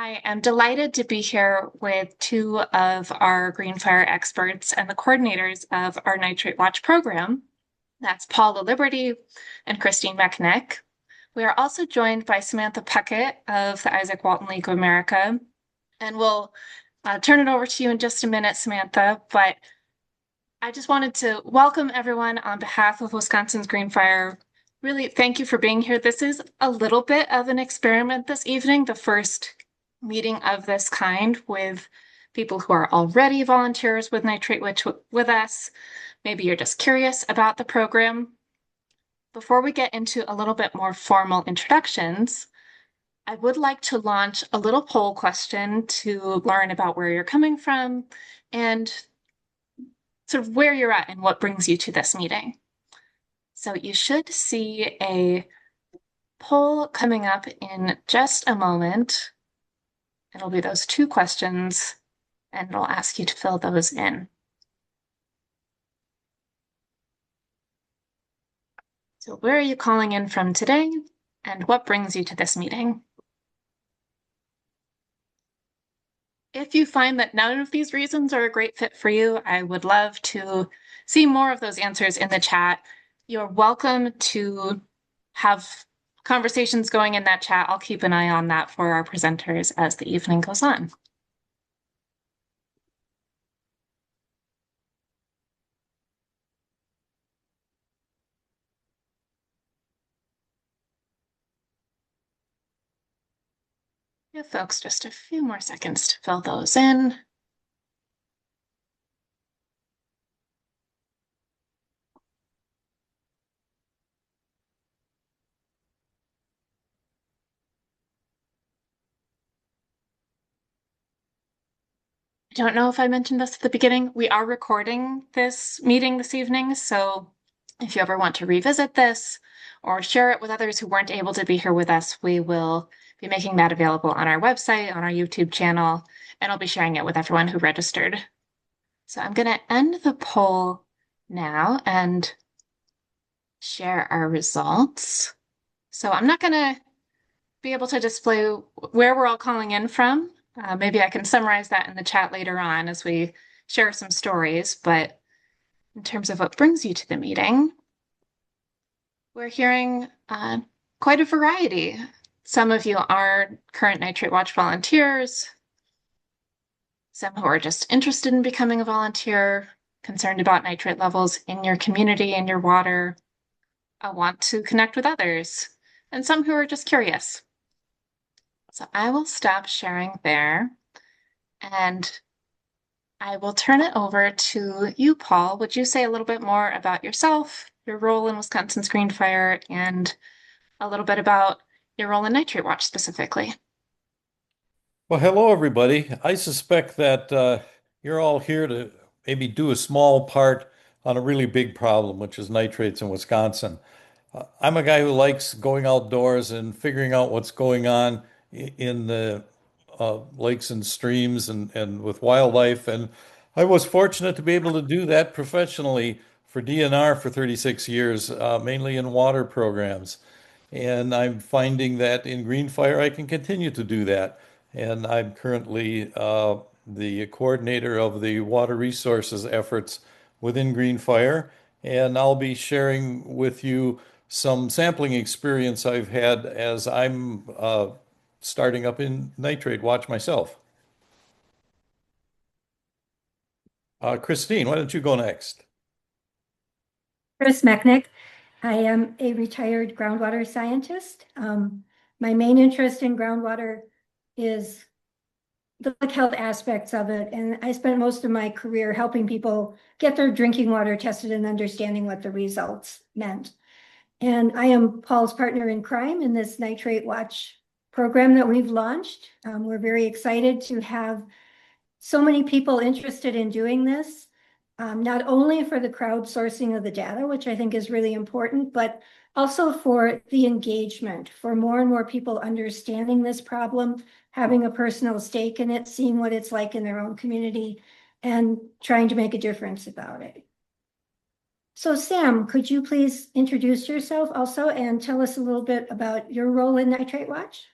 I am delighted to be here with two of our Green Fire experts and the coordinators of our Nitrate Watch program. That's Paul LaLiberte and Christine Mechenich. We are also joined by Samantha Puckett of the Izaak Walton League of America. And we'll turn it over to you in just a minute, Samantha. But I just wanted to welcome everyone on behalf of Wisconsin's Green Fire. Really, thank you for being here. This is a little bit of an experiment this evening, the first meeting of this kind with people who are already volunteers with Nitrate Watch with us. Maybe you're just curious about the program. Before we get into a little bit more formal introductions, I would like to launch a little poll question to learn about where you're coming from and sort of where you're at and what brings you to this meeting. So you should see a poll coming up in just a moment. It'll be those two questions, and it'll ask you to fill those in. So where are you calling in from today, and what brings you to this meeting? If you find that none of these reasons are a great fit for you, I would love to see more of those answers in the chat. You're welcome to have conversations going in that chat. I'll keep an eye on that for our presenters as the evening goes on. Give folks just a few more seconds to fill those in. I don't know if I mentioned this at the beginning. We are recording this meeting this evening, so if you ever want to revisit this or share it with others who weren't able to be here with us, we will be making that available on our website, on our YouTube channel, and I'll be sharing it with everyone who registered. So I'm going to end the poll now and share our results. So I'm not going to be able to display where we're all calling in from. Maybe I can summarize that in the chat later on as we share some stories, but in terms of what brings you to the meeting, we're hearing quite a variety. Some of you are current Nitrate Watch volunteers, some who are just interested in becoming a volunteer, concerned about nitrate levels in your community and your water, want to connect with others, and some who are just curious. So I will stop sharing there, and I will turn it over to you, Paul. Would you say a little bit more about yourself, your role in Wisconsin's Green Fire, and a little bit about your role in Nitrate Watch specifically? Well, hello, everybody. I suspect that you're all here to maybe do a small part on a really big problem, which is nitrates in Wisconsin. I'm a guy who likes going outdoors and figuring out what's going on in the lakes and streams and with wildlife. And I was fortunate to be able to do that professionally for DNR for 36 years, mainly in water programs. And I'm finding that in Green Fire, I can continue to do that. And I'm currently the coordinator of the water resources efforts within Green Fire. And I'll be sharing with you some sampling experience I've had as I'm starting up in Nitrate Watch myself. Christine, why don't you go next? Chris Mechnick. I am a retired groundwater scientist. My main interest in groundwater is the public health aspects of it, and I spent most of my career helping people get their drinking water tested and understanding what the results meant. And I am Paul's partner in crime in this Nitrate Watch program that we've launched. We're very excited to have so many people interested in doing this. Not only for the crowdsourcing of the data, which I think is really important, but also for the engagement, for more and more people understanding this problem, having a personal stake in it, seeing what it's like in their own community, and trying to make a difference about it. So Sam, could you please introduce yourself also and tell us a little bit about your role in Nitrate Watch?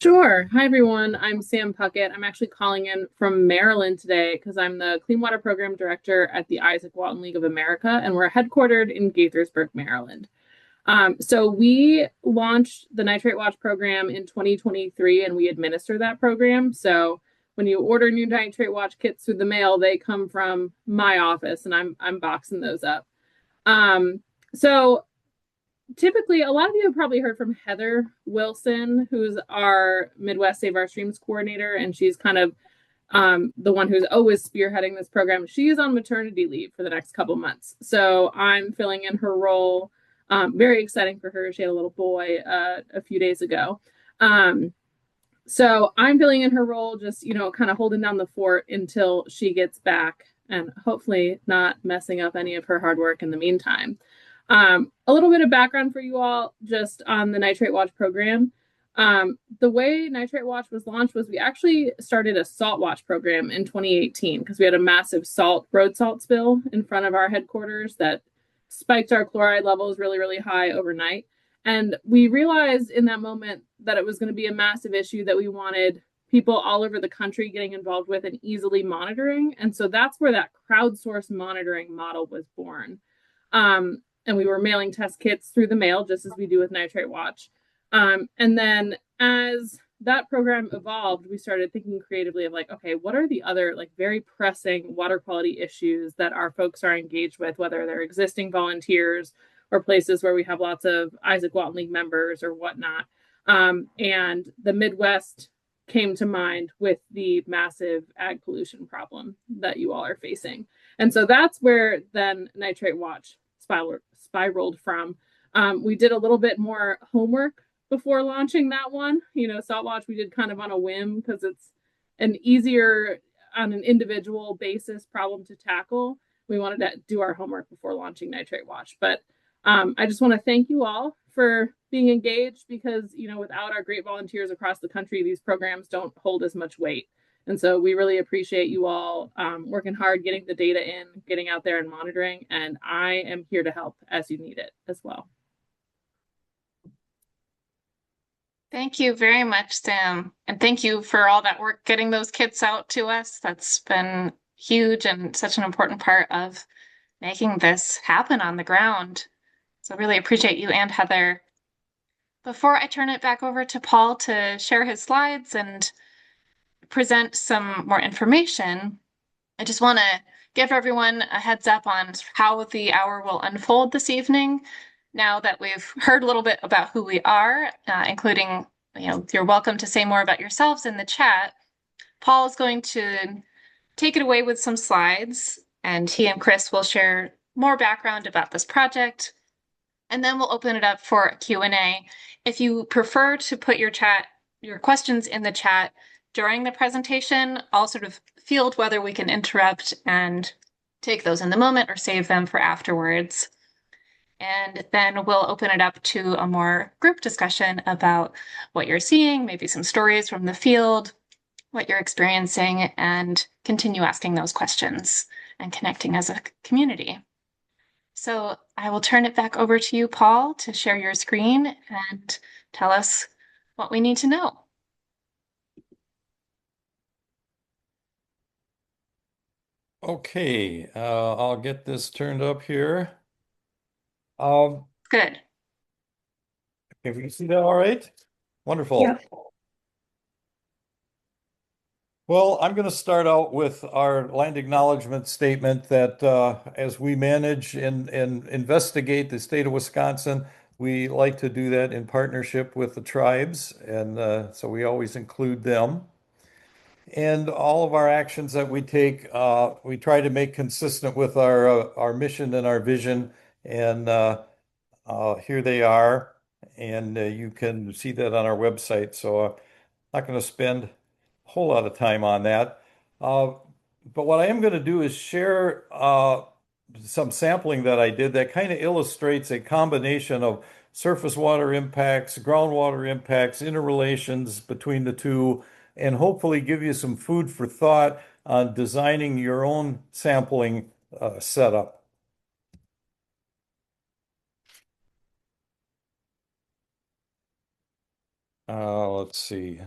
Sure. Hi, everyone. I'm Sam Puckett. I'm actually calling in from Maryland today because I'm the Clean Water Program Director at the Izaak Walton League of America, and we're headquartered in Gaithersburg, Maryland. So we launched the Nitrate Watch program in 2023, and we administer that program. So when you order new Nitrate Watch kits through the mail, they come from my office, and I'm boxing those up. So typically, a lot of you have probably heard from Heather Wilson, who's our Midwest Save Our Streams coordinator, and she's kind of the one who's always spearheading this program. She is on maternity leave for the next couple months, so I'm filling in her role. Very exciting for her. She had a little boy a few days ago. So I'm filling in her role, just, kind of holding down the fort until she gets back and hopefully not messing up any of her hard work in the meantime. A little bit of background for you all just on the Nitrate Watch program. The way Nitrate Watch was launched was we actually started a salt watch program in 2018 because we had a massive road salt spill in front of our headquarters that spiked our chloride levels really, really high overnight. And we realized in that moment that it was going to be a massive issue that we wanted people all over the country getting involved with and easily monitoring. And so that's where that crowdsourced monitoring model was born. And we were mailing test kits through the mail, just as we do with Nitrate Watch. And then as that program evolved, we started thinking creatively of okay, what are the other very pressing water quality issues that our folks are engaged with, whether they're existing volunteers or places where we have lots of Izaak Walton League members or whatnot. And the Midwest came to mind with the massive ag pollution problem that you all are facing. And so that's where then Nitrate Watch spiraled from. We did a little bit more homework before launching that one. Salt Watch we did kind of on a whim because it's an easier on an individual basis problem to tackle. We wanted to do our homework before launching Nitrate Watch. But I just want to thank you all for being engaged because, without our great volunteers across the country, these programs don't hold as much weight. And so we really appreciate you all working hard, getting the data in, getting out there and monitoring. And I am here to help as you need it as well. Thank you very much, Sam. And thank you for all that work getting those kits out to us. That's been huge and such an important part of making this happen on the ground. So really appreciate you and Heather. Before I turn it back over to Paul to share his slides and present some more information, I just want to give everyone a heads up on how the hour will unfold this evening. Now that we've heard a little bit about who we are, including, you're welcome to say more about yourselves in the chat. Paul is going to take it away with some slides, and he and Chris will share more background about this project. And then we'll open it up for a Q&A. If you prefer to put your questions in the chat during the presentation, I'll sort of field whether we can interrupt and take those in the moment or save them for afterwards. And then we'll open it up to a more group discussion about what you're seeing, maybe some stories from the field, what you're experiencing, and continue asking those questions and connecting as a community. So I will turn it back over to you, Paul, to share your screen and tell us what we need to know. Okay, I'll get this turned up here. Good. If you can see that all right? Wonderful. Yeah. Well, I'm going to start out with our land acknowledgement statement that as we manage and investigate the state of Wisconsin, we like to do that in partnership with the tribes, and so we always include them. And all of our actions that we take, we try to make consistent with our mission and our vision, and here they are, and you can see that on our website. So I'm not going to spend a whole lot of time on that. But what I am going to do is share some sampling that I did that kind of illustrates a combination of surface water impacts, groundwater impacts, interrelations between the two, and hopefully give you some food for thought on designing your own sampling setup. Let's see.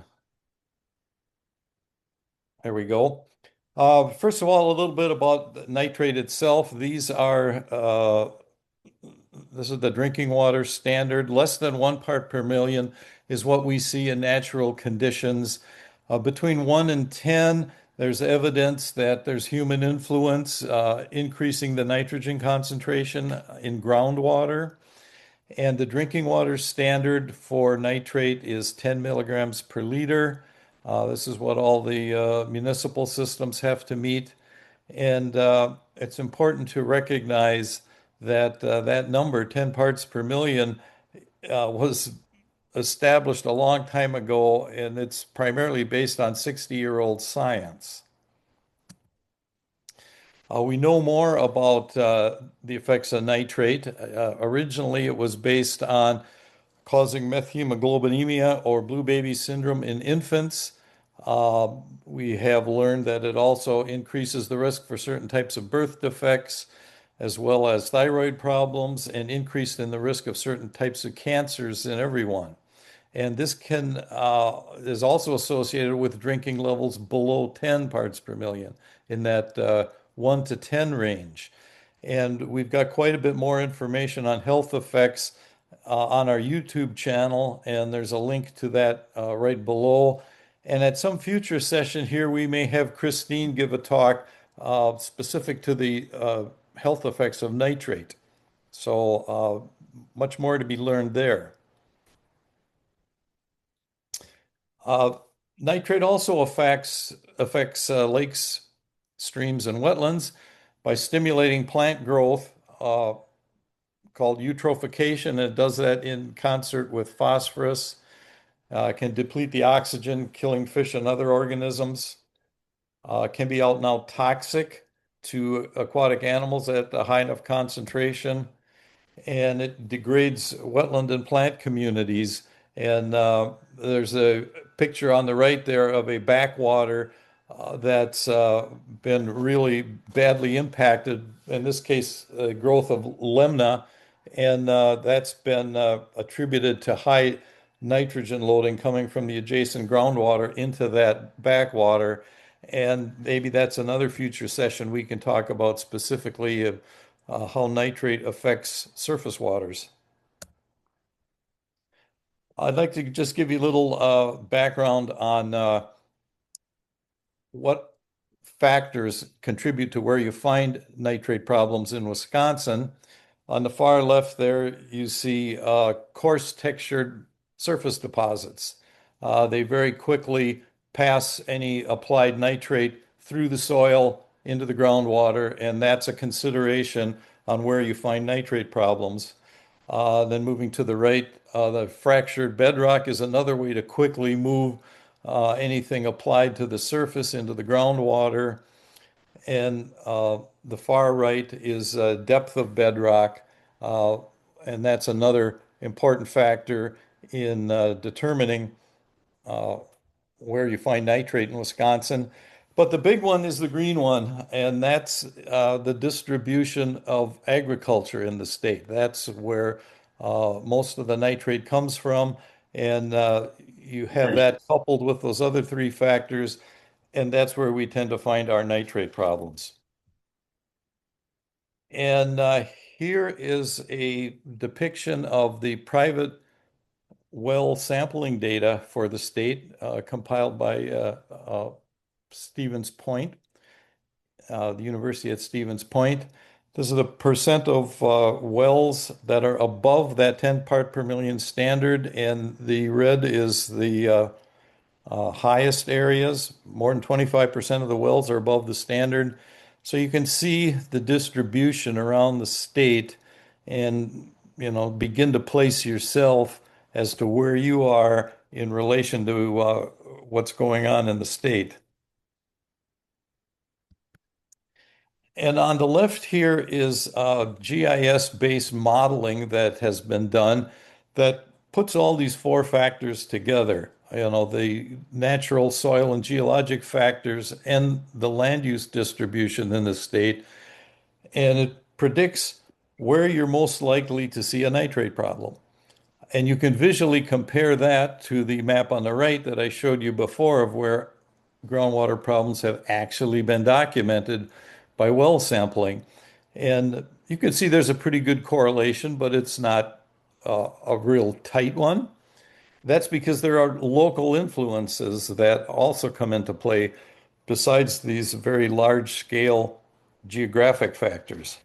There we go. First of all, a little bit about nitrate itself. This is the drinking water standard. Less than 1 part per million is what we see in natural conditions. Between 1 and 10, there's evidence that there's human influence increasing the nitrogen concentration in groundwater. And the drinking water standard for nitrate is 10 milligrams per liter. This is what all the municipal systems have to meet. And it's important to recognize that that number, 10 parts per million, was established a long time ago, and it's primarily based on 60-year-old science. We know more about the effects of nitrate. Originally, it was based on causing methemoglobinemia or blue baby syndrome in infants. We have learned that it also increases the risk for certain types of birth defects, as well as thyroid problems, and increased in the risk of certain types of cancers in everyone. And this is also associated with drinking levels below 10 parts per million in that 1 to 10 range. And we've got quite a bit more information on health effects on our YouTube channel, and there's a link to that right below. And at some future session here, we may have Christine give a talk specific to the health effects of nitrate. So much more to be learned there. Nitrate also affects lakes, streams, and wetlands by stimulating plant growth called eutrophication. It does that in concert with phosphorus. Can deplete the oxygen, killing fish and other organisms. Can be out and out toxic to aquatic animals at a high enough concentration. And it degrades wetland and plant communities. And there's a picture on the right there of a backwater that's been really badly impacted, in this case, growth of lemna, and that's been attributed to high nitrogen loading coming from the adjacent groundwater into that backwater. And maybe that's another future session we can talk about specifically how nitrate affects surface waters. I'd like to just give you a little background on what factors contribute to where you find nitrate problems in Wisconsin. On the far left there, you see coarse textured surface deposits. They very quickly pass any applied nitrate through the soil into the groundwater, and that's a consideration on where you find nitrate problems. Then moving to the right, the fractured bedrock is another way to quickly move anything applied to the surface into the groundwater. And the far right is depth of bedrock, and that's another important factor in determining where you find nitrate in Wisconsin. But the big one is the green one, and that's the distribution of agriculture in the state. That's where most of the nitrate comes from, and you have that coupled with those other three factors, and that's where we tend to find our nitrate problems. And here is a depiction of the private well sampling data for the state compiled by Stevens Point, the University at Stevens Point. This is the percent of wells that are above that 10 part per million standard, and the red is the highest areas. More than 25% of the wells are above the standard. So you can see the distribution around the state and, begin to place yourself as to where you are in relation to what's going on in the state. And on the left here is GIS-based modeling that has been done that puts all these four factors together. The natural, soil, and geologic factors and the land use distribution in the state. And it predicts where you're most likely to see a nitrate problem. And you can visually compare that to the map on the right that I showed you before of where groundwater problems have actually been documented by well sampling. And you can see there's a pretty good correlation, but it's not a real tight one. That's because there are local influences that also come into play besides these very large scale geographic factors.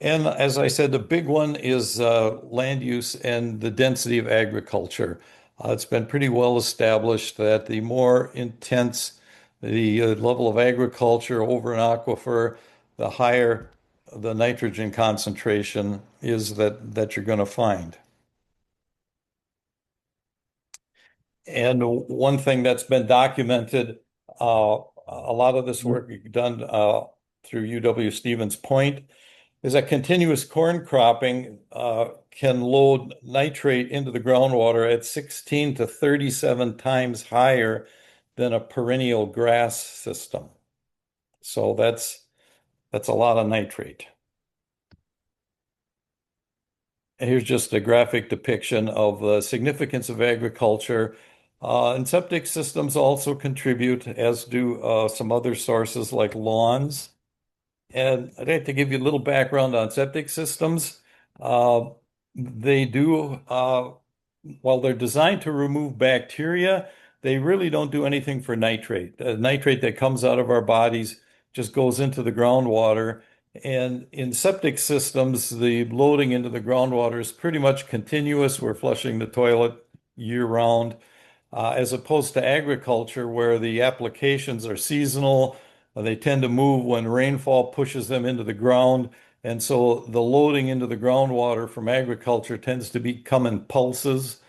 And as I said, the big one is land use and the density of agriculture. It's been pretty well established that the more intense the level of agriculture over an aquifer, the higher the nitrogen concentration is that you're going to find. And one thing that's been documented, a lot of this work done through UW-Stevens Point, is that continuous corn cropping can load nitrate into the groundwater at 16 to 37 times higher than a perennial grass system. So that's a lot of nitrate. And here's just a graphic depiction of the significance of agriculture. And septic systems also contribute, as do some other sources like lawns. And I'd like to give you a little background on septic systems. Uh, they do, while they're designed to remove bacteria, they really don't do anything for nitrate. Nitrate that comes out of our bodies just goes into the groundwater. And in septic systems, the loading into the groundwater is pretty much continuous. We're flushing the toilet year round, as opposed to agriculture, where the applications are seasonal. They tend to move when rainfall pushes them into the ground. And so the loading into the groundwater from agriculture tends to come in pulses,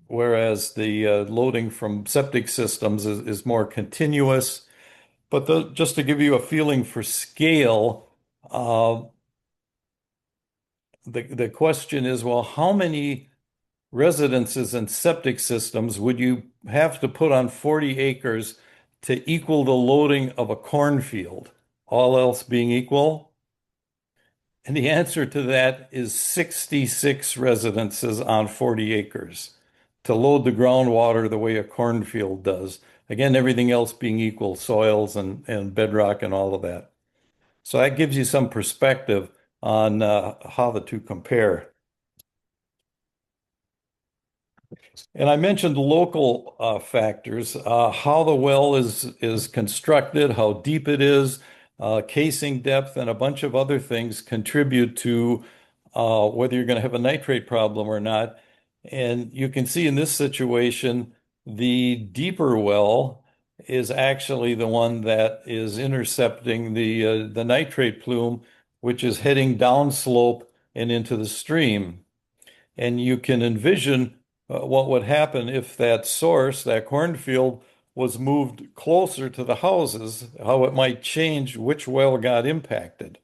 whereas the loading from septic systems is more continuous. But just to give you a feeling for scale, uh, the question is, well, how many residences and septic systems would you have to put on 40 acres to equal the loading of a cornfield, all else being equal? And the answer to that is 66 residences on 40 acres to load the groundwater the way a cornfield does. Again, everything else being equal, soils and bedrock and all of that. So that gives you some perspective on how the two compare. And I mentioned local factors, how the well is constructed, how deep it is, casing depth, and a bunch of other things contribute to whether you're going to have a nitrate problem or not. And you can see in this situation, the deeper well is actually the one that is intercepting the nitrate plume, which is heading downslope and into the stream. And you can envision what would happen if that source, that cornfield, was moved closer to the houses, how it might change which well got impacted.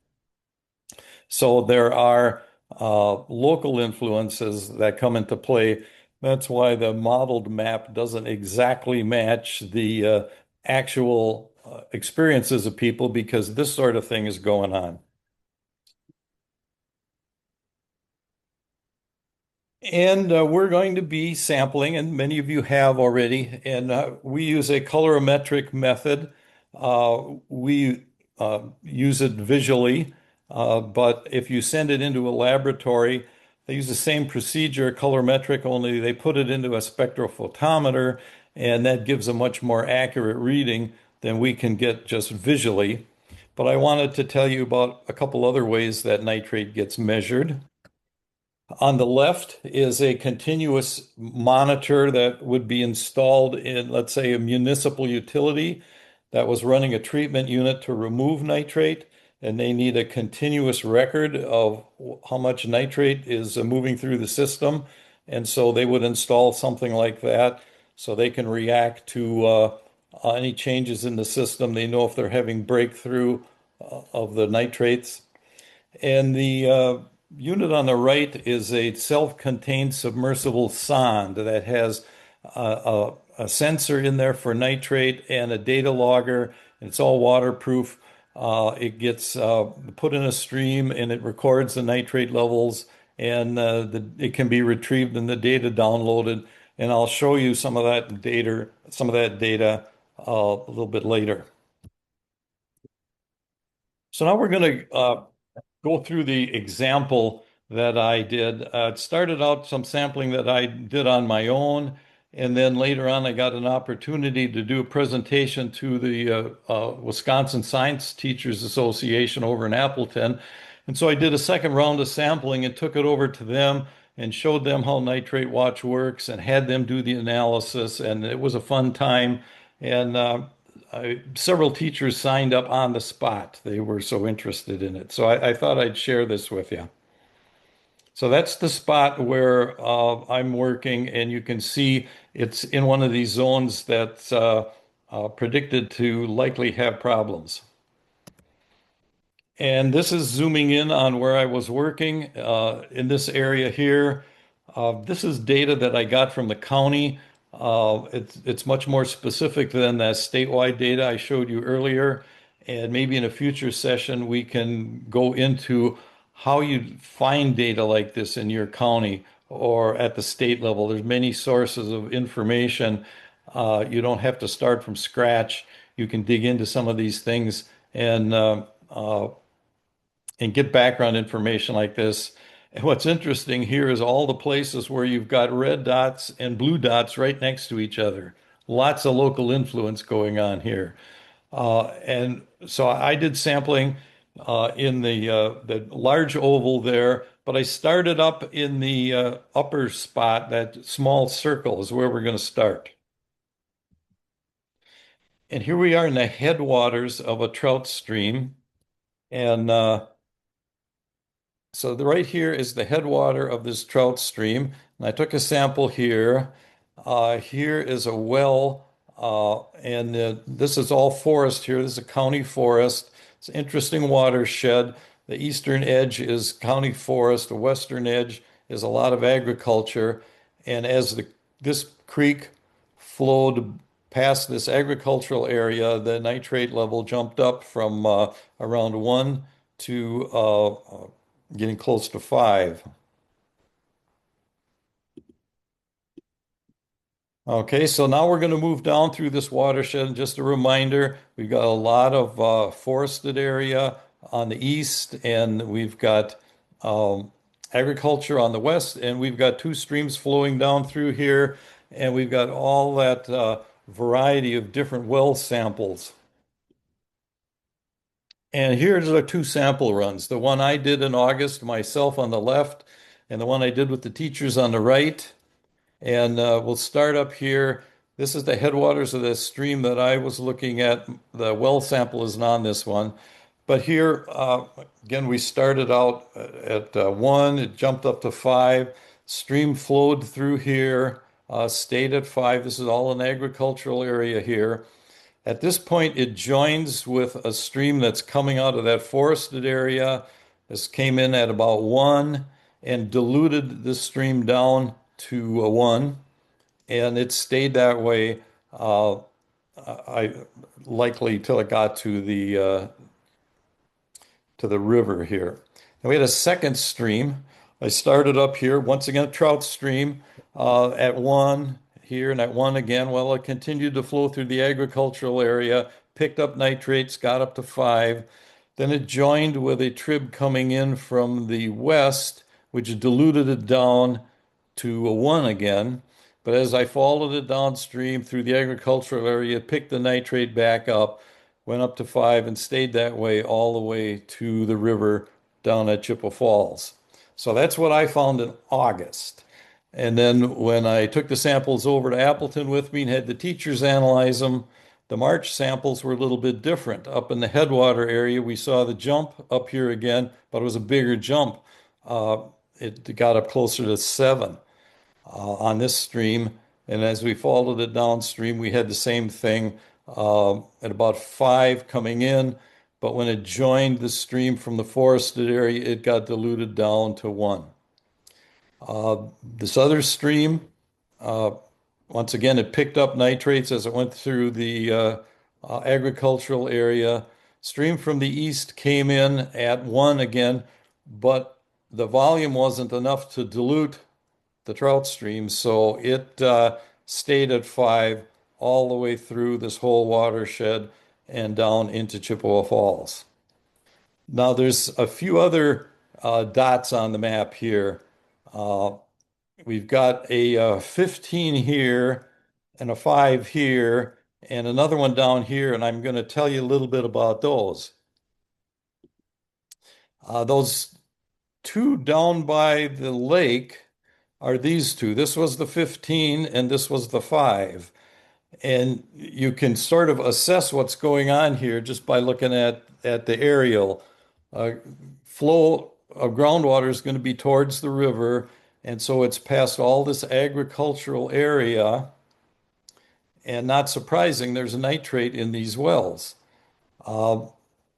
So there are local influences that come into play. That's why the modeled map doesn't exactly match the actual experiences of people, because this sort of thing is going on. And we're going to be sampling, and many of you have already, and we use a colorimetric method. We use it visually, but if you send it into a laboratory, they use the same procedure, colorimetric, only they put it into a spectrophotometer, and that gives a much more accurate reading than we can get just visually. But I wanted to tell you about a couple other ways that nitrate gets measured. On the left is a continuous monitor that would be installed in, let's say, a municipal utility that was running a treatment unit to remove nitrate, and they need a continuous record of how much nitrate is moving through the system. And so they would install something like that so they can react to any changes in the system. They know if they're having breakthrough of the nitrates. And the unit on the right is a self-contained submersible sonde that has a sensor in there for nitrate and a data logger. It's all waterproof. It gets put in a stream and it records the nitrate levels and it can be retrieved and the data downloaded. And I'll show you some of that data a little bit later. So now we're going to go through the example that I did. It started out some sampling that I did on my own, and then later on I got an opportunity to do a presentation to the Wisconsin Science Teachers Association over in Appleton. And so I did a second round of sampling and took it over to them and showed them how Nitrate Watch works and had them do the analysis. And it was a fun time. And several teachers signed up on the spot. They were so interested in it. So I thought I'd share this with you. So that's the spot where I'm working, and you can see it's in one of these zones that's predicted to likely have problems. And this is zooming in on where I was working in this area here. This is data that I got from the county. It's much more specific than that statewide data I showed you earlier. And maybe in a future session, we can go into how you find data like this in your county or at the state level. There's many sources of information. You don't have to start from scratch. You can dig into some of these things and get background information like this. And what's interesting here is all the places where you've got red dots and blue dots right next to each other. Lots of local influence going on here. And so I did sampling in the large oval there, but I started up in the upper spot. That small circle is where we're going to start. And here we are in the headwaters of a trout stream. And so right here is the headwater of this trout stream. And I took a sample here. Here is a well, and this is all forest here. This is a county forest. It's an interesting watershed. The eastern edge is county forest. The western edge is a lot of agriculture. And as this creek flowed past this agricultural area, the nitrate level jumped up from around 1 to getting close to 5. Okay, so now we're going to move down through this watershed. And just a reminder, we've got a lot of forested area on the east, and we've got agriculture on the west, and we've got 2 streams flowing down through here, and we've got all that variety of different well samples. And here's the 2 sample runs. The one I did in August myself on the left, and the one I did with the teachers on the right. And we'll start up here. This is the headwaters of the stream that I was looking at. The well sample isn't on this one. But here, again, we started out at 1. It jumped up to 5. Stream flowed through here, stayed at 5. This is all an agricultural area here. At this point, it joins with a stream that's coming out of that forested area. This came in at about 1 and diluted the stream down to a 1, and it stayed that way I likely till it got to the river here. And we had a second stream. I started up here once again, a trout stream at 1 here and at 1 again. Well, it continued to flow through the agricultural area, picked up nitrates, got up to 5. Then it joined with a trib coming in from the west, which diluted it down to a 1 again. But as I followed it downstream through the agricultural area, picked the nitrate back up, went up to 5 and stayed that way all the way to the river down at Chippewa Falls. So that's what I found in August. And then when I took the samples over to Appleton with me and had the teachers analyze them, the March samples were a little bit different. Up in the headwater area, we saw the jump up here again, but it was a bigger jump. It got up closer to 7 on this stream. And as we followed it downstream, we had the same thing at about 5 coming in. But when it joined the stream from the forested area, it got diluted down to 1. This other stream, once again, it picked up nitrates as it went through the agricultural area. Stream from the east came in at 1 again, but the volume wasn't enough to dilute the trout stream, so it stayed at 5 all the way through this whole watershed and down into Chippewa Falls. Now, there's a few other dots on the map here. Uh, we've got a 15 here and a 5 here and another one down here, and I'm going to tell you a little bit about those. Those two down by the lake are these two. This was the 15 and this was the 5. And you can sort of assess what's going on here just by looking at the aerial. Flow of groundwater is going to be towards the river, and so it's past all this agricultural area. And not surprising, there's nitrate in these wells.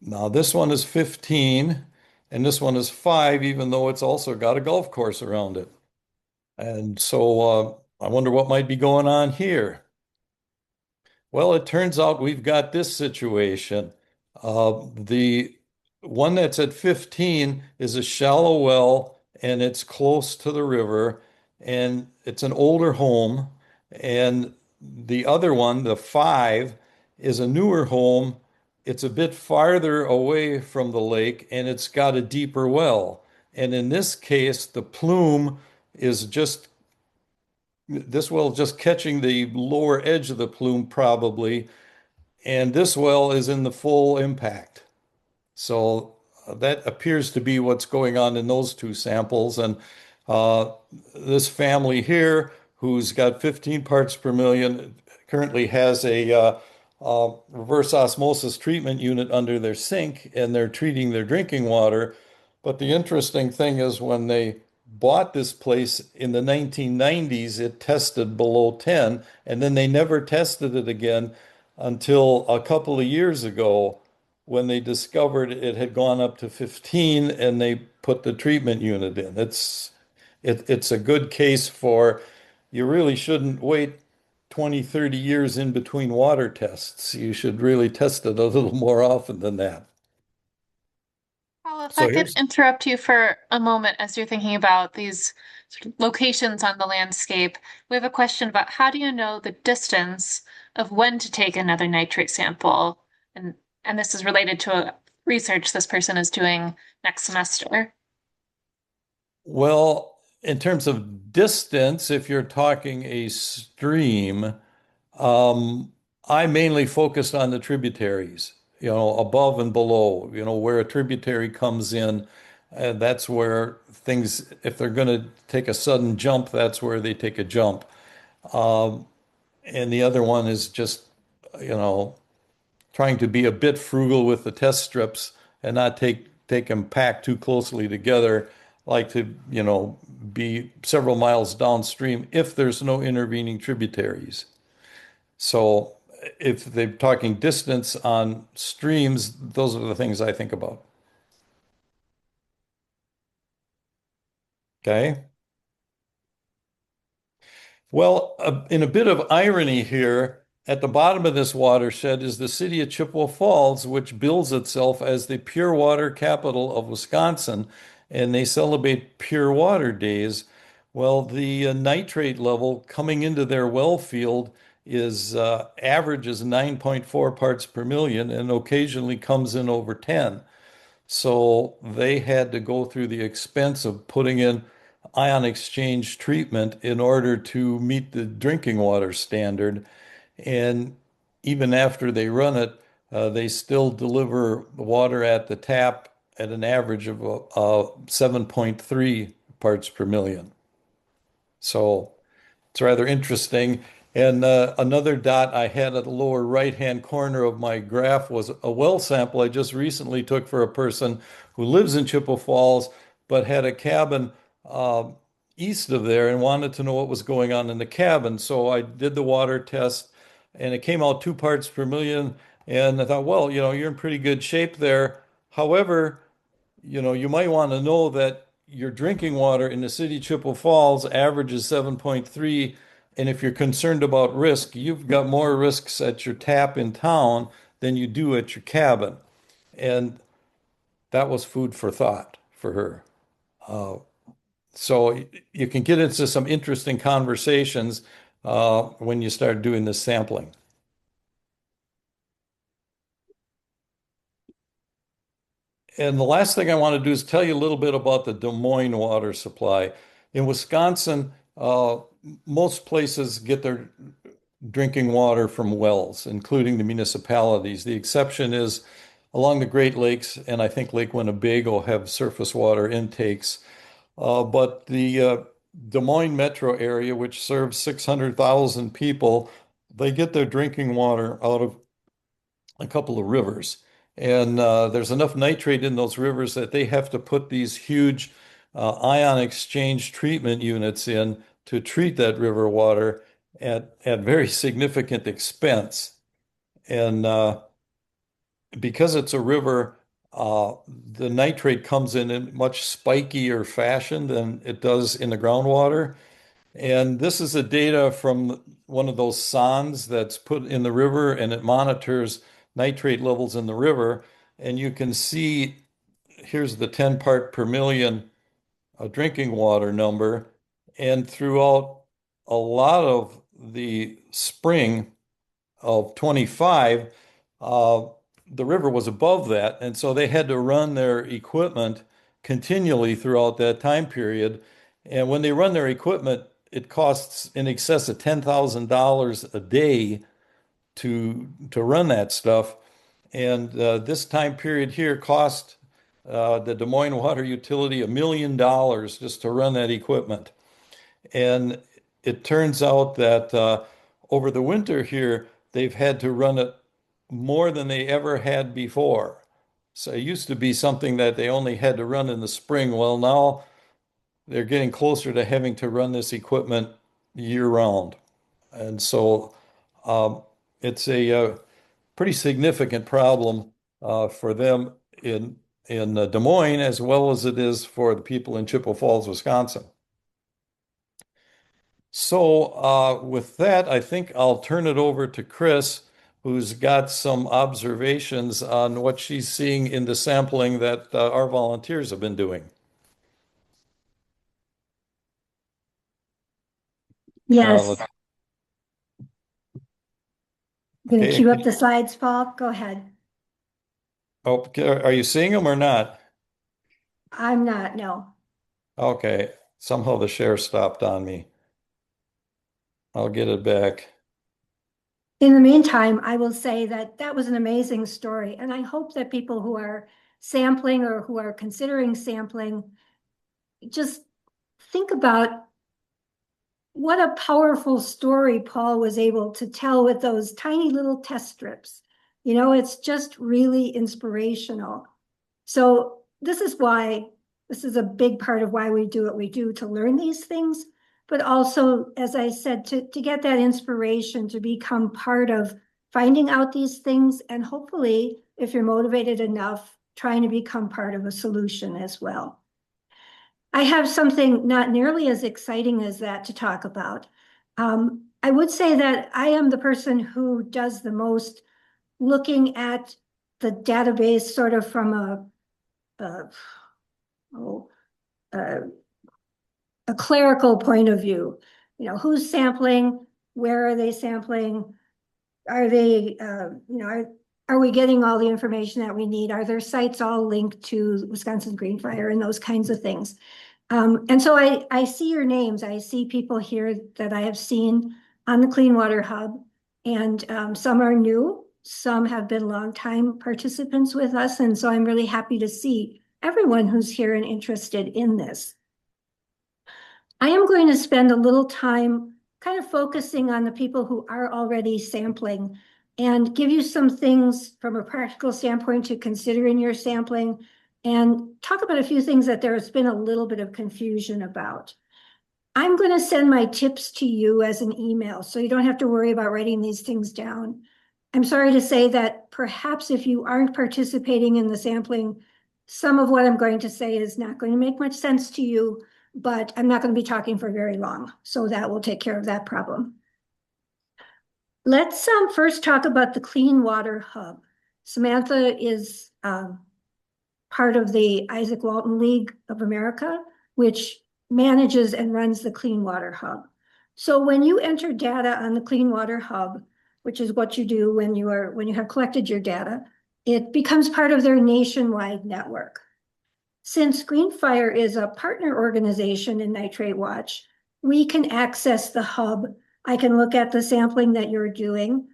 Now this one is 15, and this one is 5, even though it's also got a golf course around it. And so I wonder what might be going on here. Well, it turns out we've got this situation. The one that's at 15 is a shallow well, and it's close to the river, and it's an older home. And the other one, the 5, is a newer home. It's a bit farther away from the lake, and it's got a deeper well. And in this case, the plume is just this well just catching the lower edge of the plume probably, and this well is in the full impact. So that appears to be what's going on in those two samples. And uh, this family here, who's got 15 parts per million, currently has a reverse osmosis treatment unit under their sink, and they're treating their drinking water. But the interesting thing is when they bought this place in the 1990s, it tested below 10, and then they never tested it again until a couple of years ago when they discovered it had gone up to 15 and they put the treatment unit in. It's a good case for you really shouldn't wait 20, 30 years in between water tests. You should really test it a little more often than that. Well, if So I could here's interrupt you for a moment as you're thinking about these sort of locations on the landscape, we have a question about how do you know the distance of when to take another nitrate sample? And this is related to a research this person is doing next semester. Well, in terms of distance, if you're talking a stream, I mainly focused on the tributaries, above and below, where a tributary comes in. That's where things, if they're going to take a sudden jump, that's where they take a jump. Um, and the other one is just, you know, trying to be a bit frugal with the test strips and not take them packed too closely together, like to, be several miles downstream if there's no intervening tributaries. So if they're talking distance on streams, those are the things I think about. Okay. Well, in a bit of irony here, at the bottom of this watershed is the city of Chippewa Falls, which bills itself as the pure water capital of Wisconsin, and they celebrate Pure Water Days. Well, the nitrate level coming into their well field is averages 9.4 parts per million and occasionally comes in over 10. So they had to go through the expense of putting in ion exchange treatment in order to meet the drinking water standard. And even after they run it, they still deliver water at the tap at an average of 7.3 parts per million. So it's rather interesting. And another dot I had at the lower right-hand corner of my graph was a well sample I just recently took for a person who lives in Chippewa Falls, but had a cabin east of there and wanted to know what was going on in the cabin. So I did the water test, and it came out 2 parts per million. And I thought, well, you're in pretty good shape there. However, you might want to know that your drinking water in the city of Chippewa Falls averages 7.3. And if you're concerned about risk, you've got more risks at your tap in town than you do at your cabin. And that was food for thought for her. So you can get into some interesting conversations when you start doing this sampling. And the last thing I want to do is tell you a little bit about the Des Moines water supply. In Wisconsin, most places get their drinking water from wells, including the municipalities. The exception is along the Great Lakes, and I think Lake Winnebago have surface water intakes. But the Des Moines metro area, which serves 600,000 people, they get their drinking water out of a couple of rivers. And there's enough nitrate in those rivers that they have to put these huge ion exchange treatment units in to treat that river water at very significant expense. And because it's a river, the nitrate comes in much spikier fashion than it does in the groundwater. And this is the data from one of those sondes that's put in the river, and it monitors nitrate levels in the river. And you can see here's the 10 part per million drinking water number. And throughout a lot of the spring of 25, the river was above that. And so they had to run their equipment continually throughout that time period. And when they run their equipment, it costs in excess of $10,000 a day to run that stuff. And this time period here cost the Des Moines Water Utility $1 million just to run that equipment. And it turns out that over the winter here, they've had to run it more than they ever had before. So it used to be something that they only had to run in the spring. Well, now they're getting closer to having to run this equipment year round. And so it's a pretty significant problem for them in Des Moines, as well as it is for the people in Chippewa Falls, Wisconsin. So with that, I think I'll turn it over to Chris, who's got some observations on what she's seeing in the sampling that our volunteers have been doing. Yes. Let's- Gonna okay. cue up the slides, Paul. Go ahead. Oh, are you seeing them or not? I'm not, no. Okay. Somehow the share stopped on me. I'll get it back. In the meantime, I will say that that was an amazing story, and I hope that people who are sampling or who are considering sampling just think about what a powerful story Paul was able to tell with those tiny little test strips. You know, it's just really inspirational. So this is a big part of why we do what we do, to learn these things, but also, as I said, to get that inspiration to become part of finding out these things, and hopefully, if you're motivated enough, trying to become part of a solution as well. I have something not nearly as exciting as that to talk about. I would say that I am the person who does the most looking at the database sort of from a clerical point of view. You know, who's sampling, where are they sampling? Are they, are we getting all the information that we need? Are their sites all linked to Wisconsin Green Fire and those kinds of things? And so I see your names. I see people here that I have seen on the Clean Water Hub, and some are new, some have been longtime participants with us. And so I'm really happy to see everyone who's here and interested in this. I am going to spend a little time kind of focusing on the people who are already sampling and give you some things from a practical standpoint to consider in your sampling, and talk about a few things that there's been a little bit of confusion about. I'm going to send my tips to you as an email, so you don't have to worry about writing these things down. I'm sorry to say that perhaps if you aren't participating in the sampling, some of what I'm going to say is not going to make much sense to you, but I'm not going to be talking for very long, so that will take care of that problem. Let's first talk about the Clean Water Hub. Samantha is part of the Izaak Walton League of America, which manages and runs the Clean Water Hub. So when you enter data on the Clean Water Hub, which is what you do when you have collected your data, it becomes part of their nationwide network. Since Greenfire is a partner organization in Nitrate Watch, we can access the hub. I can look at the sampling that you're doing,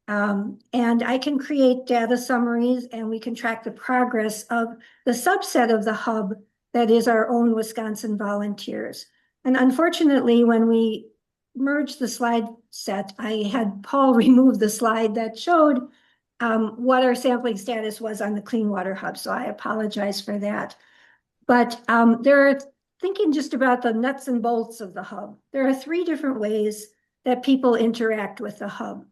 and I can create data summaries, and we can track the progress of the subset of the hub that is our own Wisconsin volunteers. And unfortunately, when we merged the slide set, I had Paul remove the slide that showed what our sampling status was on the Clean Water Hub. So I apologize for that. But thinking just about the nuts and bolts of the hub, there are 3 different ways that people interact with the hub.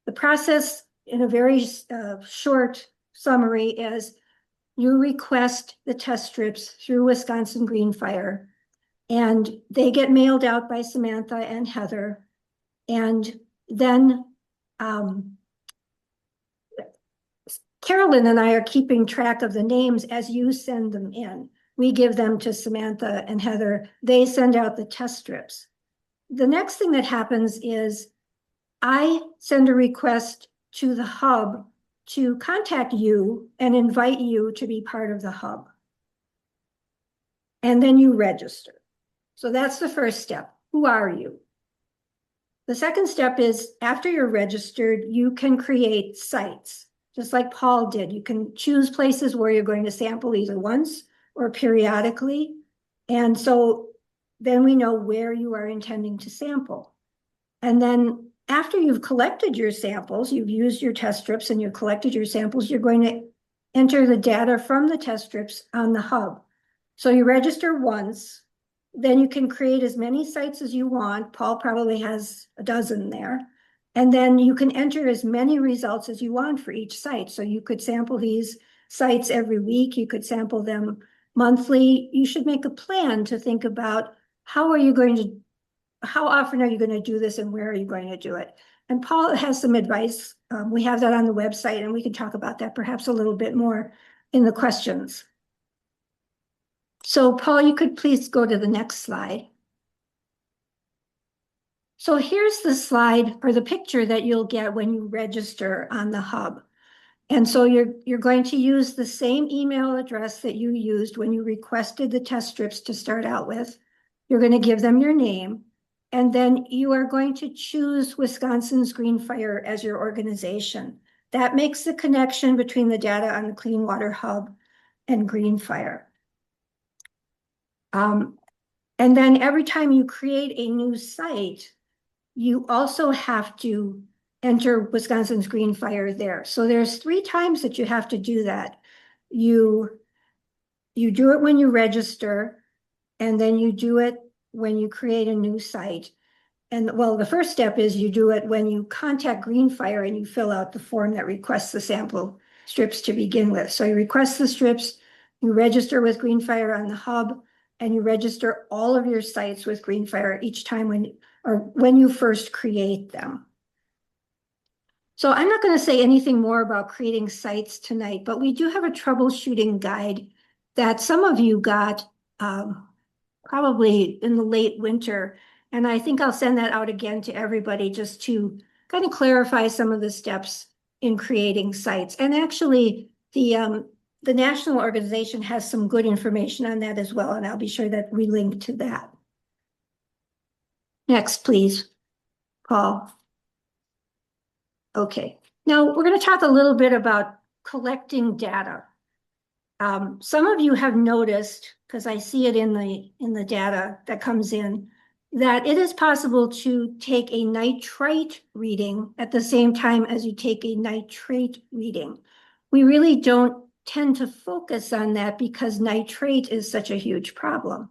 The process, in a very short summary, is you request the test strips through Wisconsin Greenfire, and they get mailed out by Samantha and Heather. And then Carolyn and I are keeping track of the names as you send them in. We give them to Samantha and Heather. They send out the test strips. The next thing that happens is I send a request to the hub to contact you and invite you to be part of the hub. And then you register. So that's the first step. Who are you? The second step is after you're registered, you can create sites. Just like Paul did, you can choose places where you're going to sample either once or periodically. And so then we know where you are intending to sample. And then after you've collected your samples, you've used your test strips and you've collected your samples, you're going to enter the data from the test strips on the hub. So you register once, then you can create as many sites as you want. Paul probably has a dozen there. And then you can enter as many results as you want for each site. So you could sample these sites every week. You could sample them monthly. You should make a plan to think about how often are you going to do this and where are you going to do it? And Paul has some advice. We have that on the website, and we can talk about that perhaps a little bit more in the questions. So Paul, you could please go to the next slide. So here's the slide or the picture that you'll get when you register on the hub. And so you're going to use the same email address that you used when you requested the test strips to start out with. You're going to give them your name, and then you are going to choose Wisconsin's Greenfire as your organization. That makes the connection between the data on the Clean Water Hub and Greenfire. And then every time you create a new site, you also have to enter Wisconsin's Greenfire there. So there's 3 times that you have to do that. You do it when you register, and then you do it when you create a new site. And well, the first step is you do it when you contact Greenfire and you fill out the form that requests the sample strips to begin with. So you request the strips, you register with Greenfire on the hub, and you register all of your sites with Greenfire each time when you first create them. So I'm not going to say anything more about creating sites tonight, but we do have a troubleshooting guide that some of you got probably in the late winter. And I think I'll send that out again to everybody just to kind of clarify some of the steps in creating sites. And actually, the national organization has some good information on that as well, and I'll be sure that we link to that. Next, please, Paul. Okay, now we're going to talk a little bit about collecting data. Some of you have noticed, because I see it in the data that comes in, that it is possible to take a nitrite reading at the same time as you take a nitrate reading. We really don't tend to focus on that because nitrate is such a huge problem.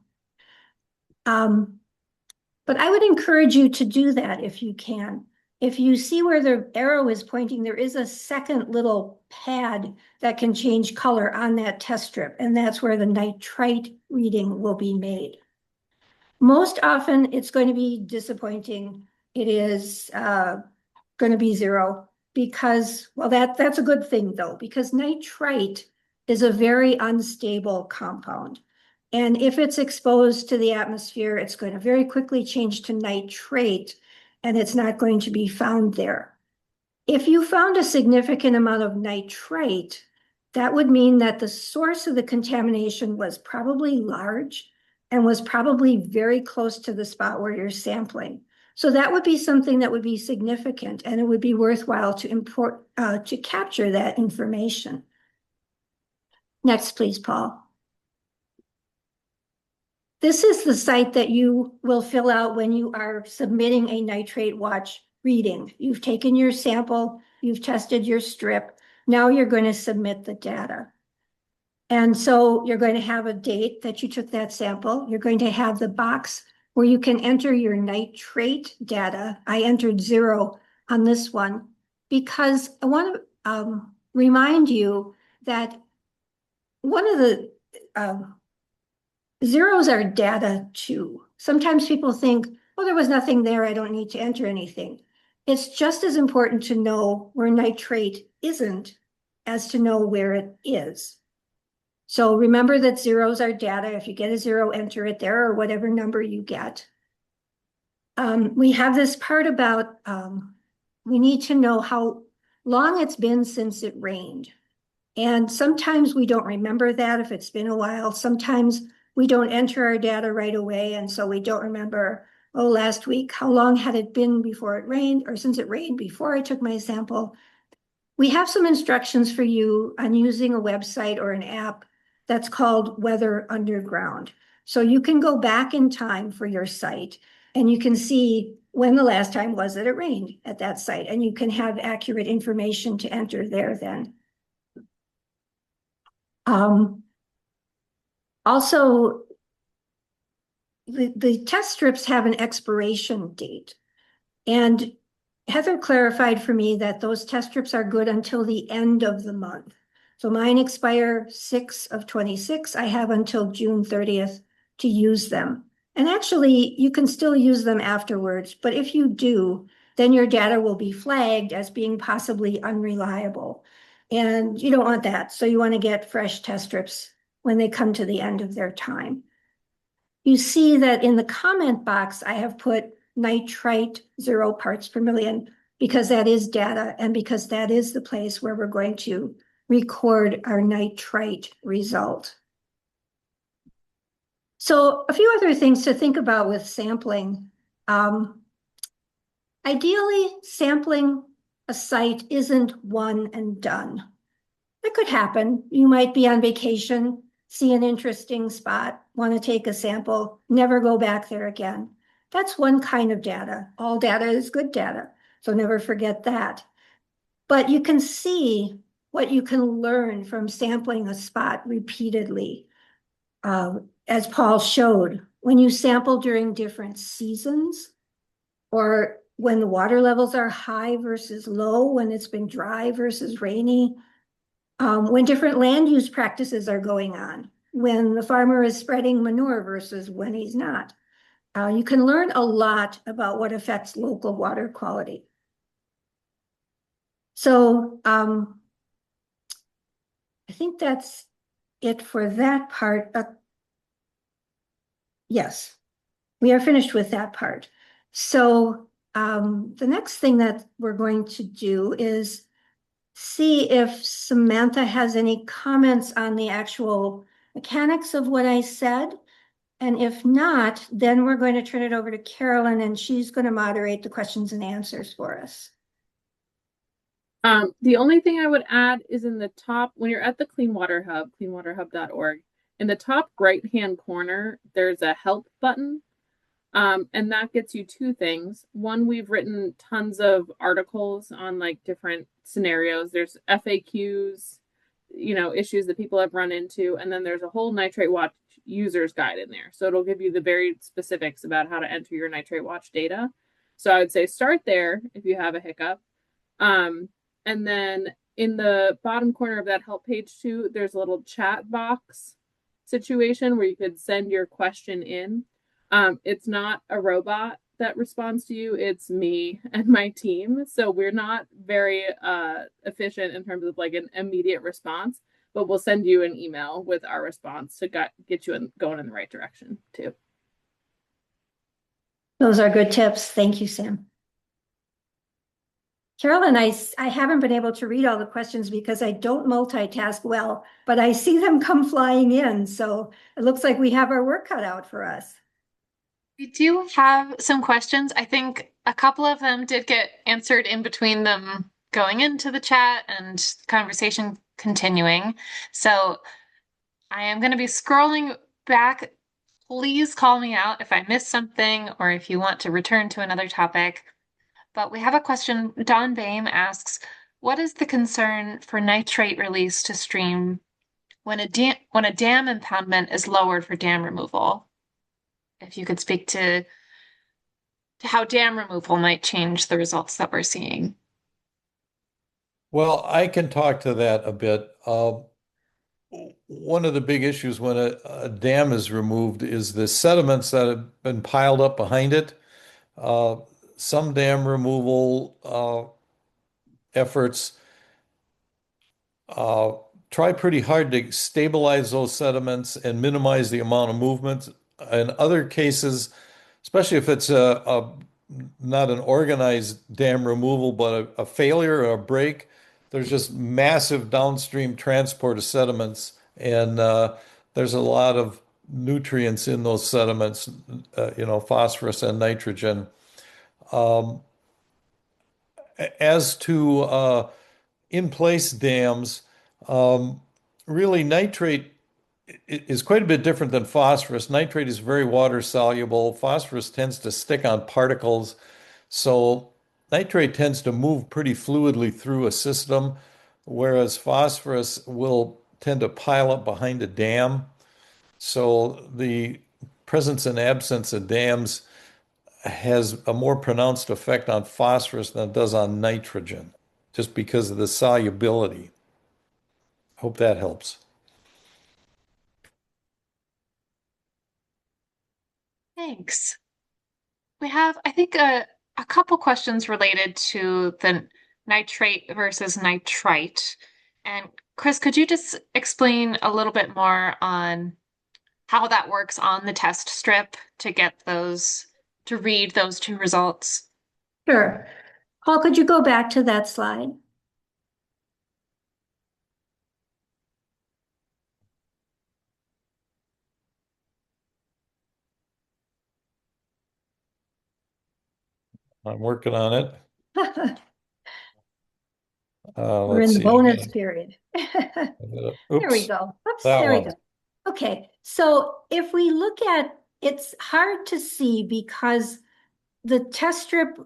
But I would encourage you to do that if you can. If you see where the arrow is pointing, there is a second little pad that can change color on that test strip, and that's where the nitrite reading will be made. Most often, it's going to be disappointing. It is going to be 0 because, well, that's a good thing, though, because nitrite is a very unstable compound. And if it's exposed to the atmosphere, it's going to very quickly change to nitrate, and it's not going to be found there. If you found a significant amount of nitrate, that would mean that the source of the contamination was probably large and was probably very close to the spot where you're sampling. So that would be something that would be significant, and it would be worthwhile to capture that information. Next, please, Paul. This is the site that you will fill out when you are submitting a Nitrate Watch reading. You've taken your sample, you've tested your strip, now you're going to submit the data. And so you're going to have a date that you took that sample. You're going to have the box where you can enter your nitrate data. I entered 0 on this one because I want to remind you that one of the zeros are data too. Sometimes people think, oh, there was nothing there, I don't need to enter anything. It's just as important to know where nitrate isn't as to know where it is. So remember that zeros are data. If you get a 0, enter it there, or whatever number you get. We have this part about we need to know how long it's been since it rained. And sometimes we don't remember that if it's been a while. Sometimes we don't enter our data right away, and so we don't remember, oh, last week, how long had it been before it rained, or since it rained before I took my sample. We have some instructions for you on using a website or an app that's called Weather Underground. So you can go back in time for your site, and you can see when the last time was that it rained at that site, and you can have accurate information to enter there then. Also, the test strips have an expiration date, and Heather clarified for me that those test strips are good until the end of the month. So mine expire 6 of 26. I have until June 30th to use them. And actually, you can still use them afterwards, but if you do, then your data will be flagged as being possibly unreliable. And you don't want that. So you want to get fresh test strips when they come to the end of their time. You see that in the comment box, I have put nitrite 0 parts per million because that is data and because that is the place where we're going to record our nitrite result. So a few other things to think about with sampling. Ideally, sampling a site isn't one and done. That could happen. You might be on vacation, see an interesting spot, want to take a sample, never go back there again. That's one kind of data. All data is good data, so never forget that. But you can see what you can learn from sampling a spot repeatedly. As Paul showed, when you sample during different seasons, or when the water levels are high versus low, when it's been dry versus rainy, when different land use practices are going on, when the farmer is spreading manure versus when he's not. You can learn a lot about what affects local water quality. So I think that's it for that part. Yes, we are finished with that part. So the next thing that we're going to do is see if Samantha has any comments on the actual mechanics of what I said. And if not, then we're going to turn it over to Carolyn, and she's going to moderate the questions and answers for us. The only thing I would add is in the top, when you're at the Clean Water Hub, cleanwaterhub.org, in the top right-hand corner, there's a help button. And that gets you 2 things. One, we've written tons of articles on like different scenarios. There's FAQs, issues that people have run into. And then there's a whole Nitrate Watch user's guide in there. So it'll give you the very specifics about how to enter your Nitrate Watch data. So I would say start there if you have a hiccup. And then in the bottom corner of that help page too, there's a little chat box situation where you could send your question in. It's not a robot that responds to you. It's me and my team. So we're not very efficient in terms of like an immediate response. but we'll send you an email with our response to get you going in the right direction too. Those are good tips. Thank you, Sam. Carolyn, I haven't been able to read all the questions because I don't multitask well, but I see them come flying in. So it looks like we have our work cut out for us. We do have some questions. I think a couple of them did get answered in between them going into the chat and conversation continuing. So I am going to be scrolling back. Please call me out if I missed something or if you want to return to another topic. But we have a question. Don Bame asks, what is the concern for nitrate release to stream when a dam impoundment is lowered for dam removal? If you could speak to how dam removal might change the results that we're seeing. Well, I can talk to that a bit. One of the big issues when a dam is removed is the sediments that have been piled up behind it. Uh, some dam removal efforts uh, try pretty hard to stabilize those sediments and minimize the amount of movement. In other cases, especially if it's not an organized dam removal, but a failure or a break, there's just massive downstream transport of sediments, and there's a lot of nutrients in those sediments, phosphorus and nitrogen. Um, as to in-place dams, really nitrate is quite a bit different than phosphorus. Nitrate is very water soluble. Phosphorus tends to stick on particles. So nitrate tends to move pretty fluidly through a system, whereas phosphorus will tend to pile up behind a dam. So the presence and absence of dams has a more pronounced effect on phosphorus than it does on nitrogen, just because of the solubility. Hope that helps. Thanks. We have, I think, a couple questions related to the nitrate versus nitrite. And Chris, could you just explain a little bit more on how that works on the test strip to get those, to read those two results? Sure. Paul, could you go back to that slide? I'm working on it. We're in Let's the see. bonus period. There we There we go. Oops, that there we one. go. Okay, so if we look at, it's hard to see because the test strip,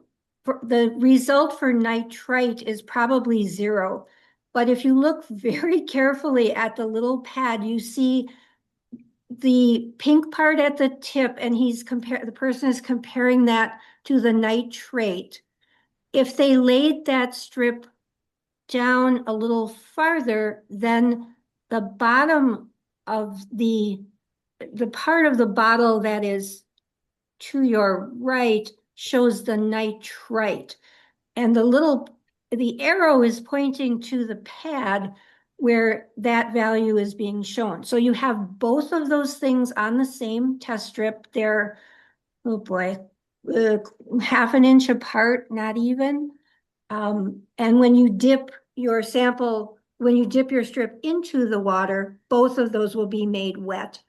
the result for nitrite is probably 0. But if you look very carefully at the little pad, you see the pink part at the tip, and the person is comparing that to the nitrate. If they laid that strip down a little farther, then the bottom of the part of the bottle that is to your right shows the nitrite. And the arrow is pointing to the pad where that value is being shown. So you have both of those things on the same test strip. They're, oh boy, half an inch apart, not even. And when you dip your strip into the water, both of those will be made wet.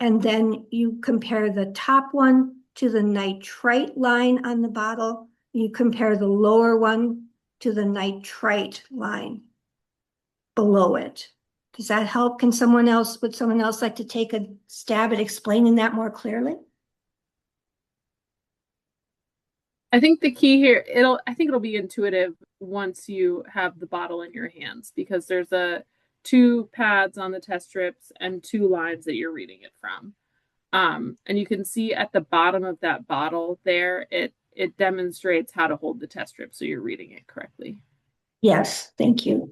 And then you compare the top one to the nitrite line on the bottle. You compare the lower one to the nitrite line below it. Does that help? Would someone else like to take a stab at explaining that more clearly? I think the key here, I think it'll be intuitive once you have the bottle in your hands, because there's two pads on the test strips and 2 lines that you're reading it from. And you can see at the bottom of that bottle there, it demonstrates how to hold the test strip so you're reading it correctly. Yes, thank you.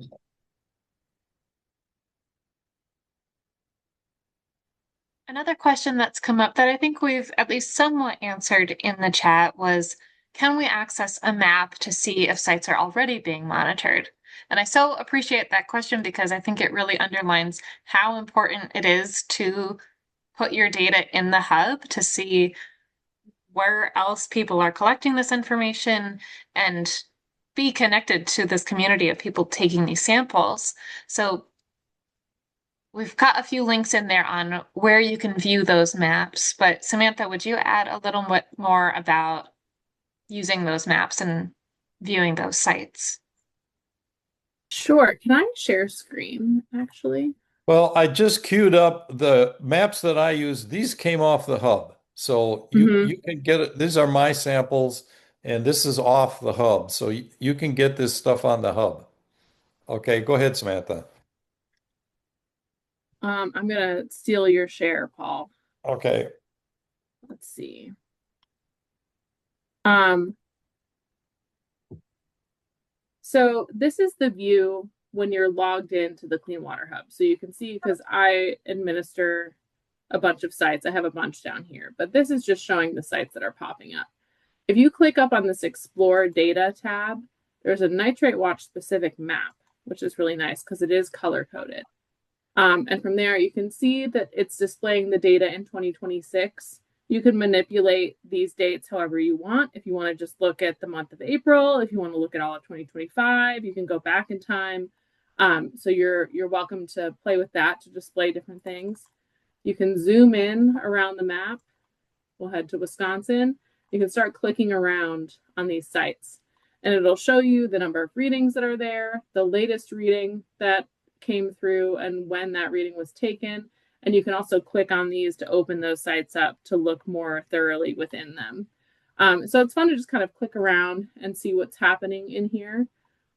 Another question that's come up that I think we've at least somewhat answered in the chat was, can we access a map to see if sites are already being monitored? And I so appreciate that question because I think it really underlines how important it is to put your data in the hub to see where else people are collecting this information and be connected to this community of people taking these samples. So we've got a few links in there on where you can view those maps, but Samantha, would you add a little bit more about using those maps and viewing those sites? Sure. Can I share screen actually? Well, I just queued up the maps that I use. These came off the hub. So you can get it. These are my samples, and this is off the hub. So you can get this stuff on the hub. Okay, go ahead, Samantha. I'm gonna steal your share, Paul. Okay. Let's see. Um, so this is the view when you're logged into the Clean Water Hub. So you can see, because I administer a bunch of sites, I have a bunch down here, but this is just showing the sites that are popping up. If you click up on this Explore Data tab, there's a Nitrate Watch specific map, which is really nice because it is color coded. And from there, you can see that it's displaying the data in 2026. You can manipulate these dates however you want. If you want to just look at the month of April, if you want to look at all of 2025, you can go back in time. So you're welcome to play with that to display different things. You can zoom in around the map. We'll head to Wisconsin. You can start clicking around on these sites, and it'll show you the number of readings that are there, the latest reading that came through, and when that reading was taken. And you can also click on these to open those sites up to look more thoroughly within them. So it's fun to just kind of click around and see what's happening in here.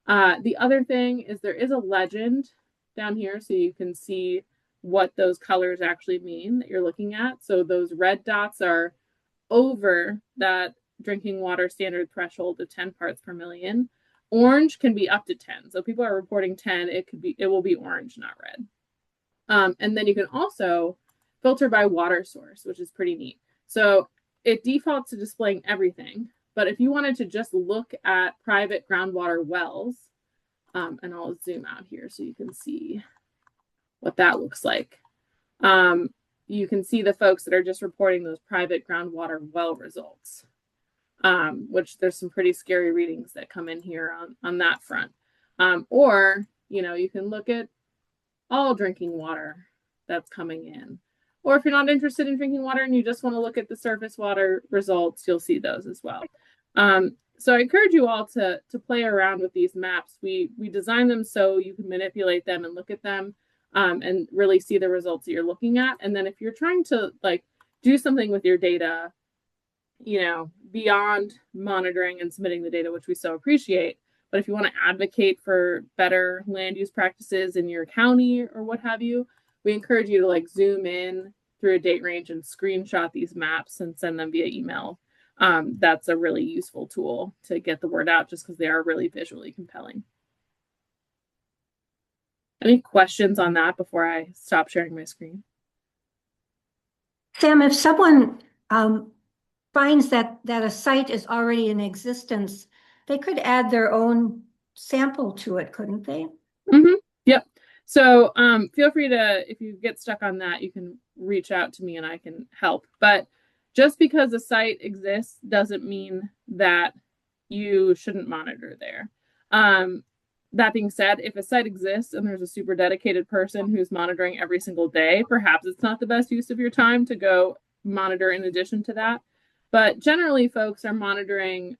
The other thing is there is a legend down here, so you can see what those colors actually mean that you're looking at. So those red dots are over that drinking water standard threshold of 10 parts per million. Orange can be up to 10. So people are reporting 10, it will be orange, not red. And then you can also filter by water source, which is pretty neat. So it defaults to displaying everything, but if you wanted to just look at private groundwater wells, and I'll zoom out here so you can see what that looks like. You can see the folks that are just reporting those private groundwater well results, which there's some pretty scary readings that come in here on that front. Or, you can look at all drinking water that's coming in. Or if you're not interested in drinking water and you just want to look at the surface water results, you'll see those as well. So I encourage you all to play around with these maps. We design them so you can manipulate them and look at them and really see the results that you're looking at. And then if you're trying to do something with your data, beyond monitoring and submitting the data, which we so appreciate, but if you want to advocate for better land use practices in your county or what have you, we encourage you to zoom in through a date range and screenshot these maps and send them via email. That's a really useful tool to get the word out just because they are really visually compelling. Any questions on that before I stop sharing my screen? Sam, if someone finds that a site is already in existence, they could add their own sample to it, couldn't they? Yep. So feel free to, if you get stuck on that, you can reach out to me and I can help. But just because a site exists doesn't mean that you shouldn't monitor there. That being said, if a site exists and there's a super dedicated person who's monitoring every single day, perhaps it's not the best use of your time to go monitor in addition to that. But generally, folks are monitoring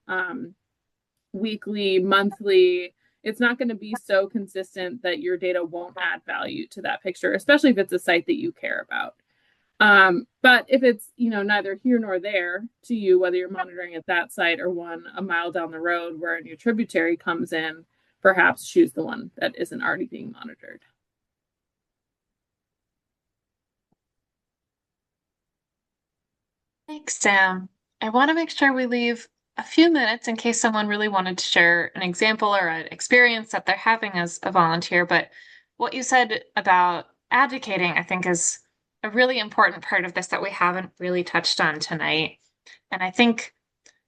weekly, monthly. It's not going to be so consistent that your data won't add value to that picture, especially if it's a site that you care about. But if it's neither here nor there to you, whether you're monitoring at that site or one a mile down the road where a new tributary comes in, perhaps choose the one that isn't already being monitored. Thanks, Sam. I want to make sure we leave a few minutes in case someone really wanted to share an example or an experience that they're having as a volunteer. But what you said about advocating, I think, is a really important part of this that we haven't really touched on tonight. And I think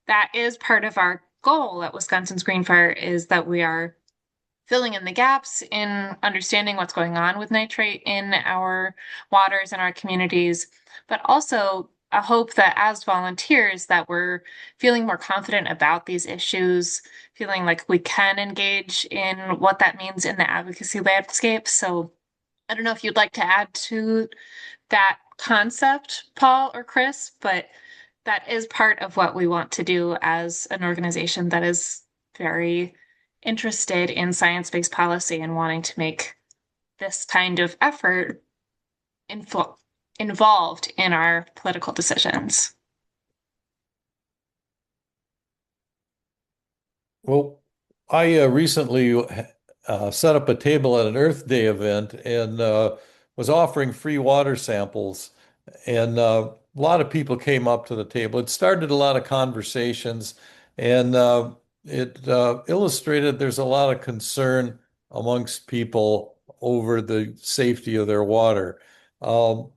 that is part of our goal at Wisconsin's Green Fire, is that we are filling in the gaps in understanding what's going on with nitrate in our waters and our communities, but also a hope that as volunteers that we're feeling more confident about these issues, feeling like we can engage in what that means in the advocacy landscape. So I don't know if you'd like to add to that concept, Paul or Chris, but that is part of what we want to do as an organization that is very interested in science-based policy and wanting to make this kind of effort involved in our political decisions. Well, I recently set up a table at an Earth Day event and was offering free water samples. And a lot of people came up to the table. It started a lot of conversations, and it illustrated there's a lot of concern amongst people over the safety of their water. Um,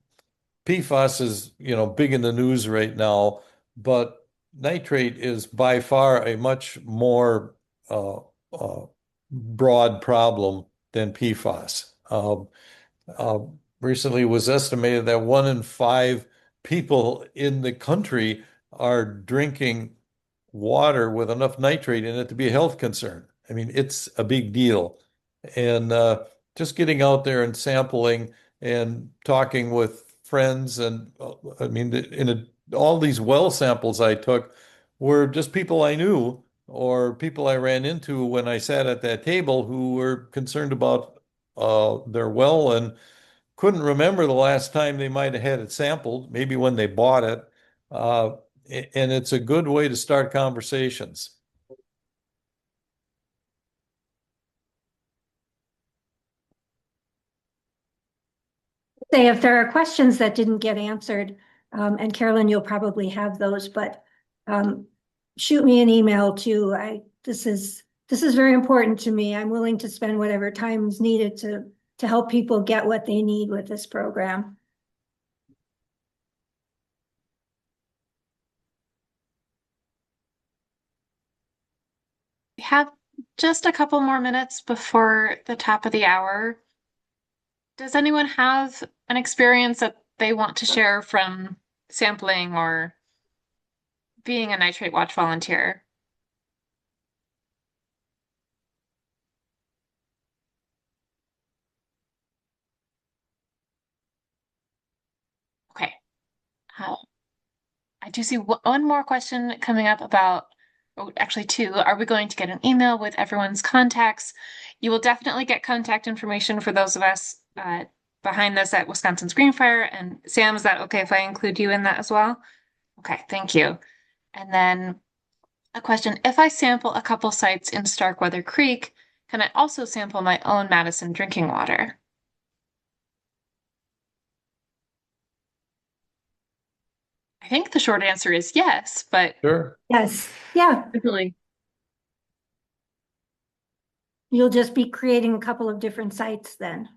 PFAS is, big in the news right now, but nitrate is by far a much more uh, uh, broad problem than PFAS. Uh, Recently, it was estimated that 1 in 5 people in the country are drinking water with enough nitrate in it to be a health concern. I mean, it's a big deal. And just getting out there and sampling and talking with friends, and I mean, all these well samples I took were just people I knew or people I ran into when I sat at that table who were concerned about their well and couldn't remember the last time they might have had it sampled, maybe when they bought it. Uh, and it's a good way to start conversations. Say if there are questions that didn't get answered, and Carolyn, you'll probably have those, but shoot me an email too. This is very important to me. I'm willing to spend whatever time is needed to help people get what they need with this program. We have just a couple more minutes before the top of the hour. Does anyone have an experience that they want to share from sampling or being a Nitrate Watch volunteer? Okay. Uh, I do see one more question coming up about, oh, actually two. Are we going to get an email with everyone's contacts? You will definitely get contact information for those of us behind this at Wisconsin's Greenfire. And Sam, is that okay if I include you in that as well? Okay, thank you. And then a question, if I sample a couple sites in Starkweather Creek, can I also sample my own Madison drinking water? I think the short answer is yes, but Sure. Yes, yeah, Definitely. you'll just be creating a couple of different sites then.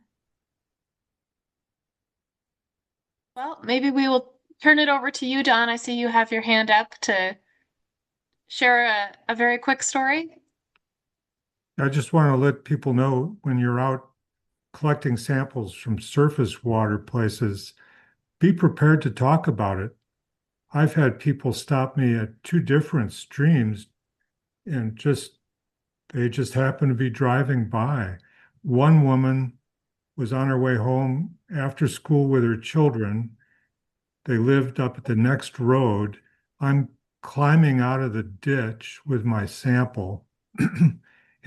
well, maybe we will turn it over to you, Don. I see you have your hand up to share a very quick story. I just want to let people know when you're out collecting samples from surface water places, be prepared to talk about it. I've had people stop me at 2 different streams and they just happened to be driving by. One woman was on her way home after school with her children. They lived up at the next road. I'm climbing out of the ditch with my sample.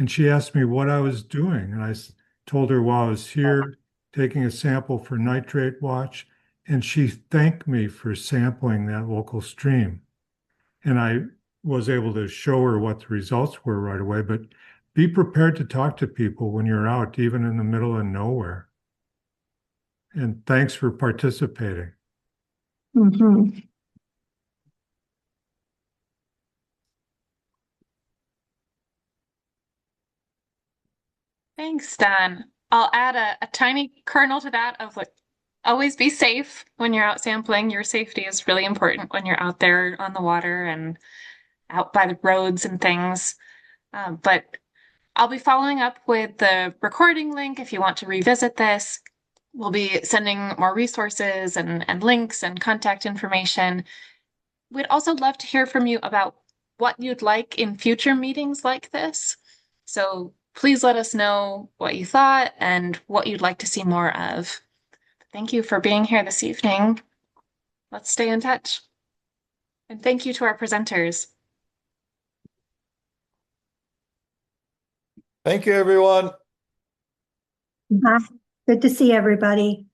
And she asked me what I was doing. And I told her while I was here taking a sample for Nitrate Watch. And she thanked me for sampling that local stream. And I was able to show her what the results were right away. But be prepared to talk to people when you're out, even in the middle of nowhere. And thanks for participating. Mhm. Thanks, Don. I'll add a tiny kernel to that of like, always be safe when you're out sampling. Your safety is really important when you're out there on the water and out by the roads and things. But I'll be following up with the recording link if you want to revisit this. We'll be sending more resources and links and contact information. We'd also love to hear from you about what you'd like in future meetings like this. So please let us know what you thought and what you'd like to see more of. Thank you for being here this evening. Let's stay in touch. And thank you to our presenters. Thank you, everyone. Bye. Good to see everybody.